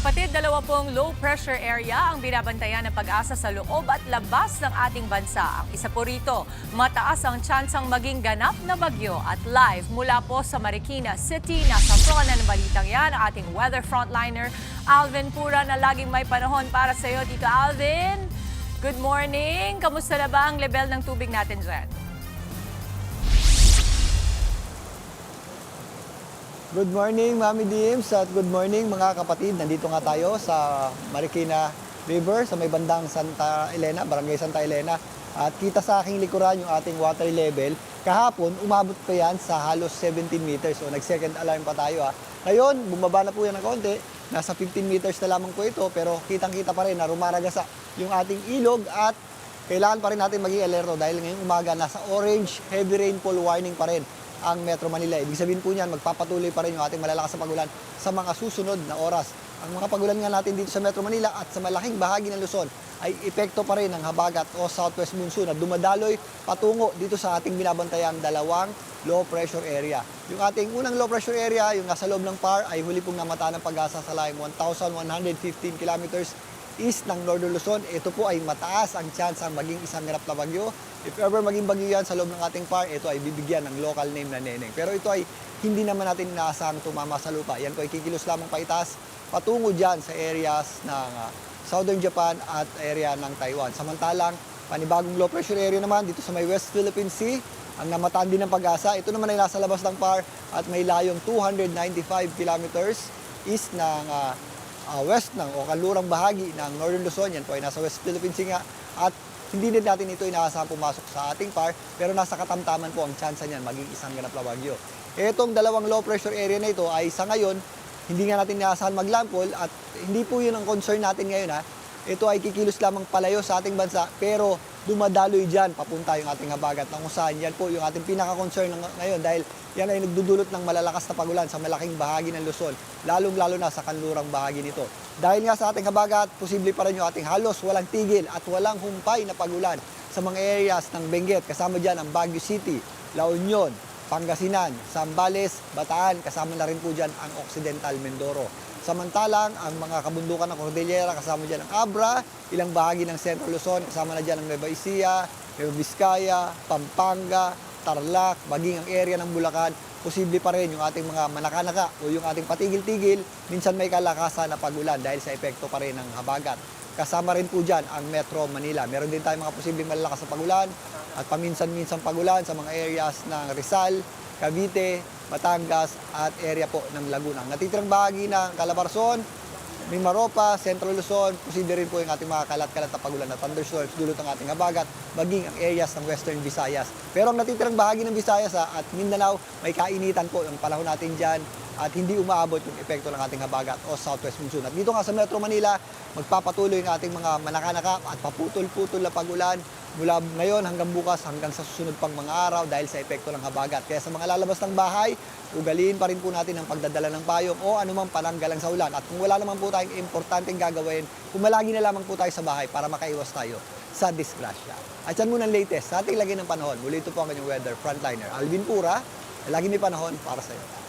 kapatid, dalawa pong low pressure area ang binabantayan ng Pag-asa sa loob at labas ng ating bansa. Ang isa po rito, mataas ang tsansang maging ganap na bagyo at live mula po sa Marikina City. Nasa front ng balitang yan ang ating weather frontliner, Alvin Pura, na laging may panahon para sa iyo. Dito, Alvin, good morning. Kamusta na ba ang level ng tubig natin dyan? Good morning, Mami Dims, at good morning mga kapatid. Nandito nga tayo sa Marikina River sa may bandang Santa Elena, Barangay Santa Elena. At kita sa aking likuran yung ating water level. Kahapon, umabot pa yan sa halos 17 meters. So nag-second alarm pa tayo. Ngayon, bumaba na po yan ng konti. Nasa 15 meters na lamang po ito. Pero kitang-kita pa rin na rumaragasa yung ating ilog at kailangan pa rin natin maging alerto dahil ngayong umaga nasa orange heavy rainfall warning pa rin ang Metro Manila. Ibig sabihin po niyan, magpapatuloy pa rin yung ating malalakas na pagulan sa mga susunod na oras. Ang mga pagulan nga natin dito sa Metro Manila at sa malaking bahagi ng Luzon ay epekto pa rin ng habagat o southwest monsoon na dumadaloy patungo dito sa ating binabantayang dalawang low pressure area. Yung ating unang low pressure area, yung nasa loob ng PAR, ay huli pong namata ng Pag-asa sa layong 1,115 kilometers east ng Northern Luzon. Ito po ay mataas ang chance ang maging isang ganap na bagyo. If ever maging bagyo yan sa loob ng ating PAR, ito ay bibigyan ng local name na Neneng. Pero ito ay hindi naman natin inaasahang tumama sa lupa. Yan po ay kikilos lamang paitaas patungo dyan sa areas ng Southern Japan at area ng Taiwan. Samantalang, panibagong low pressure area naman dito sa may West Philippine Sea, ang namataan din ng Pag-asa. Ito naman ay nasa labas ng PAR at may layong 295 kilometers east ng west ng o kanlurang bahagi ng Northern Luzon. Yan po ay nasa West Philippine Sea nga at hindi din natin ito inaasahang pumasok sa ating PAR pero nasa katamtaman po ang tsansa niyan maging isang ganap na bagyo. Itong dalawang low pressure area na ito ay sa ngayon hindi nga natin inaasahan maglandfall at hindi po yun ang concern natin ngayon Ito ay kikilos lamang palayo sa ating bansa pero dumadaloy dyan papunta yung ating habagat na kung saan yan po yung ating pinaka-concern ngayon dahil yan ay nagdudulot ng malalakas na pagulan sa malaking bahagi ng Luzon, lalong-lalo na sa kanlurang bahagi nito. Dahil nga sa ating habagat, posible pa rin yung ating halos walang tigil at walang humpay na pagulan sa mga areas ng Benguet. Kasama dyan ang Baguio City, La Union, Pangasinan, Zambales, Bataan, kasama na rin po dyan ang Occidental Mindoro. Samantalang, ang mga kabundukan ng Cordillera, kasama dyan ang Abra, ilang bahagi ng Central Luzon, kasama na dyan ang Nueva Ecija, Nueva Vizcaya, Pampanga, Tarlac, maging ang area ng Bulacan, posible pa rin yung ating mga manakanaka o yung ating patigil-tigil, minsan may kalakasan na pagulan dahil sa epekto pa rin ng habagat. Kasama rin po dyan ang Metro Manila. Meron din tayong mga posibleng malalakas na pagulan at paminsan-minsan pagulan sa mga areas ng Rizal, Cavite, Batangas at area po ng Laguna. Ang natitirang bahagi ng Calabarzon, Mimaropa, Central Luzon, posible rin po yung ating mga kalat-kalat na pagulan na thunderstorms dulot ng ating habagat, maging ang areas ng Western Visayas. Pero ang natitirang bahagi ng Visayas at Mindanao, may kainitan po yung panahon natin dyan at hindi umaabot yung epekto ng ating habagat o southwest monsoon. At dito nga sa Metro Manila, magpapatuloy ang ating mga manakanaka at paputol-putol na pagulan mula ngayon hanggang bukas hanggang sa susunod pang mga araw dahil sa epekto ng habagat. Kaya sa mga lalabas ng bahay, ugaliin pa rin po natin ang pagdadala ng payong o anumang pananggalang sa ulan. At kung wala naman po tayong importanteng gagawin, pumalagi na lamang po tayo sa bahay para makaiwas tayo sa disgrasya. At yan muna ang latest sa ating lagay ng panahon. Muli ito po ang kanyang weather frontliner, Alvin Pura, lagi may panahon para sa iyo.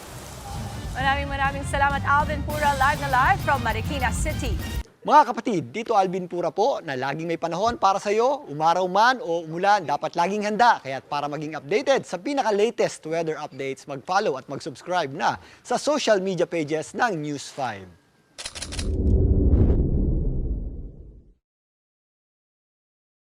Maraming salamat, Alvin Pura, live na live from Marikina City. Mga kapatid, dito Alvin Pura po na laging may panahon para sa iyo, umaraw man o umulan, dapat laging handa. Kaya para maging updated sa pinaka-latest weather updates, mag-follow at mag-subscribe na sa social media pages ng News 5.